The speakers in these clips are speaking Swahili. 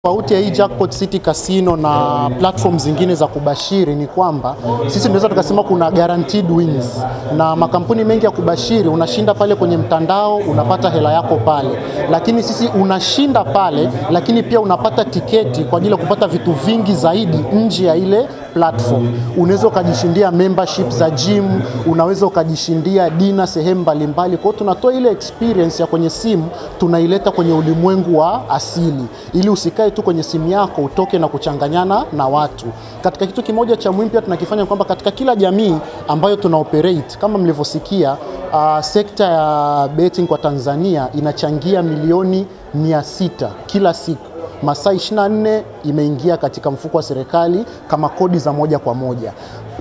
Tofauti ya hii Jackpot City Casino na platform zingine za kubashiri ni kwamba sisi tunaweza tukasema kuna guaranteed wins, na makampuni mengi ya kubashiri unashinda pale kwenye mtandao unapata hela yako pale, lakini sisi unashinda pale lakini pia unapata tiketi kwa ajili ya kupata vitu vingi zaidi nje ya ile platform. Unaweza ukajishindia membership za gym, unaweza ukajishindia dina sehemu mbalimbali. Kwa hiyo tunatoa ile experience ya kwenye simu tunaileta kwenye ulimwengu wa asili, ili usikae tu kwenye simu yako utoke na kuchanganyana na watu. Katika kitu kimoja cha muhimu pia tunakifanya kwamba katika kila jamii ambayo tuna operate, kama mlivyosikia, sekta ya betting kwa Tanzania inachangia milioni 600 kila siku. Masaa 24 imeingia katika mfuko wa serikali kama kodi za moja kwa moja.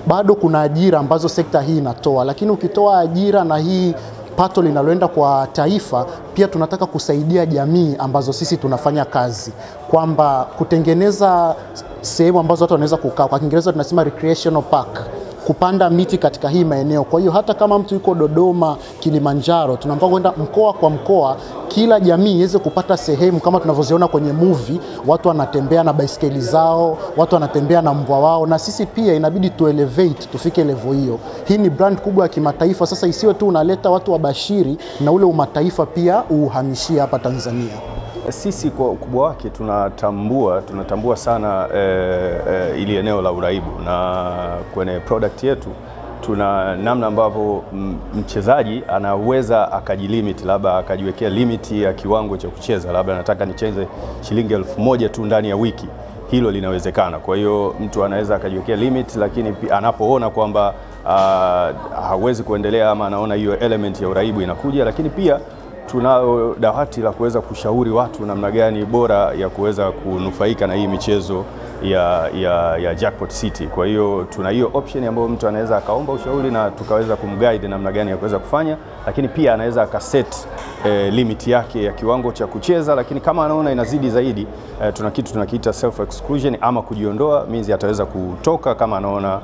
Bado kuna ajira ambazo sekta hii inatoa, lakini ukitoa ajira na hii pato linaloenda kwa taifa, pia tunataka kusaidia jamii ambazo sisi tunafanya kazi, kwamba kutengeneza sehemu ambazo watu wanaweza kukaa, kwa Kiingereza tunasema recreational park, kupanda miti katika hii maeneo. Kwa hiyo hata kama mtu yuko Dodoma, Kilimanjaro, tunapanga kwenda mkoa kwa mkoa, kila jamii iweze kupata sehemu kama tunavyoziona kwenye movie, watu wanatembea na baiskeli zao, watu wanatembea na mbwa wao, na sisi pia inabidi tu elevate tufike level hiyo. Hii ni brand kubwa ya kimataifa, sasa isiwe tu unaleta watu wabashiri na ule umataifa pia uhamishie hapa Tanzania. Sisi kwa ukubwa wake tunatambua sana ili eneo la uraibu, na kwenye product yetu tuna namna ambavyo mchezaji anaweza akajilimit, labda akajiwekea limit ya kiwango cha kucheza, labda nataka nicheze shilingi 1000 tu ndani ya wiki. Hilo linawezekana. Kwa hiyo mtu anaweza akajiwekea limit, lakini anapoona kwamba hawezi kuendelea ama anaona hiyo element ya uraibu inakuja, lakini pia tunao dawati la kuweza kushauri watu namna gani bora ya kuweza kunufaika na hii michezo ya Jackpot City. Kwa hiyo tuna hiyo option ambayo mtu anaweza akaomba ushauri na tukaweza kumguide namna gani ya kuweza kufanya, lakini pia anaweza akaset limit yake ya kiwango cha kucheza, lakini kama anaona inazidi zaidi, tuna kitu tunakiita self exclusion ama kujiondoa, means ataweza kutoka kama anaona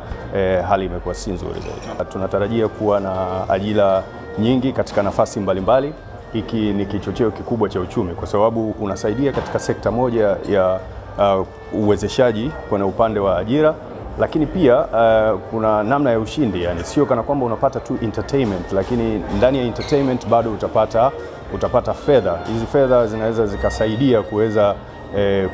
hali imekuwa si nzuri zaidi. Tunatarajia kuwa na ajira nyingi katika nafasi mbalimbali. Hiki ni kichocheo kikubwa cha uchumi kwa sababu unasaidia katika sekta moja ya uwezeshaji kwenye upande wa ajira, lakini pia kuna namna ya ushindi, yani sio kana kwamba unapata tu entertainment, lakini ndani ya entertainment bado utapata fedha. Hizi fedha zinaweza zikasaidia kuweza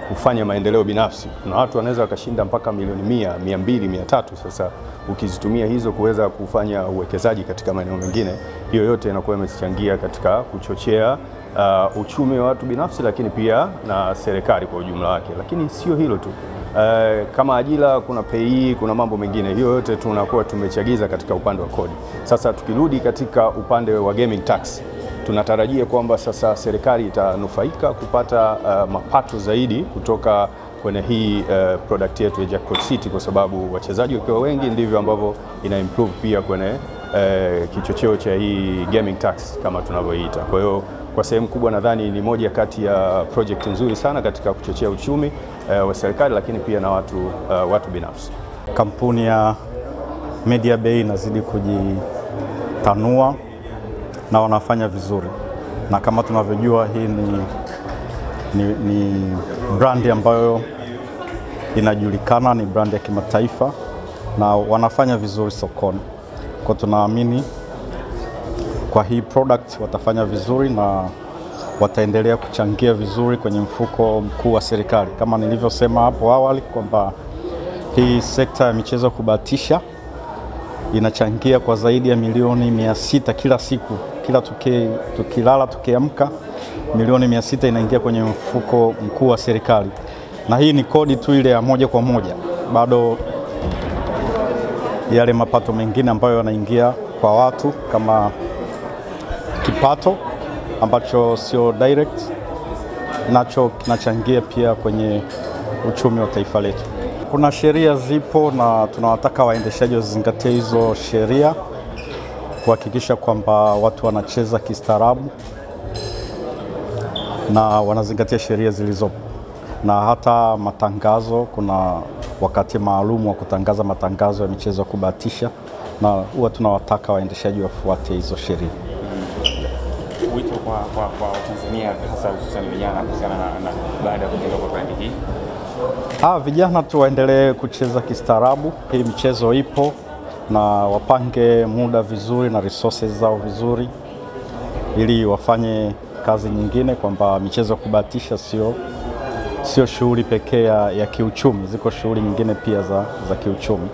kufanya maendeleo binafsi. Kuna watu wanaweza wakashinda mpaka milioni 100, 200, 300. Sasa ukizitumia hizo kuweza kufanya uwekezaji katika maeneo mengine, hiyo yote inakuwa imechangia katika kuchochea uchumi wa watu binafsi, lakini pia na serikali kwa ujumla wake. Lakini sio hilo tu, kama ajira kuna pay, kuna mambo mengine, hiyo yote tunakuwa tumechagiza katika upande wa kodi. Sasa tukirudi katika upande wa gaming tax, tunatarajia kwamba sasa serikali itanufaika kupata mapato zaidi kutoka kwenye hii product yetu ya Jackpot City, kwa sababu wachezaji wakiwa wengi ndivyo ambavyo ina improve pia kwenye kichocheo cha hii gaming tax kama tunavyoita. Kwa hiyo kwa sehemu kubwa nadhani ni moja kati ya project nzuri sana katika kuchochea uchumi wa serikali, lakini pia na watu binafsi. Kampuni ya Mediabay inazidi kujitanua na wanafanya vizuri, na kama tunavyojua hii ni brand ambayo inajulikana, ni brand ya kimataifa na wanafanya vizuri sokoni. Kwa tunaamini kwa hii product watafanya vizuri na wataendelea kuchangia vizuri kwenye mfuko mkuu wa serikali. Kama nilivyosema hapo awali kwamba hii sekta ya michezo kubahatisha inachangia kwa zaidi ya milioni 600 kila siku. Kila tukilala tukiamka, milioni 600 inaingia kwenye mfuko mkuu wa serikali, na hii ni kodi tu ile ya moja kwa moja. Bado yale mapato mengine ambayo yanaingia kwa watu kama kipato ambacho sio direct, nacho kinachangia pia kwenye uchumi wa taifa letu. Kuna sheria zipo na tunawataka waendeshaji wazingatie hizo sheria, kuhakikisha kwamba watu wanacheza kistaarabu na wanazingatia sheria zilizopo. Na hata matangazo, kuna wakati maalum wa kutangaza matangazo ya michezo ya kubahatisha, na huwa tunawataka waendeshaji wafuate hizo sheria. wito kwa Watanzania hasa hususan vijana kuhusiana na baada ya kujengwa kwa brandi hii? Vijana tu waendelee kucheza kistaarabu. Hii michezo ipo na wapange muda vizuri na resources zao vizuri ili wafanye kazi nyingine, kwamba michezo ya kubahatisha sio shughuli pekee ya kiuchumi, ziko shughuli nyingine pia za kiuchumi.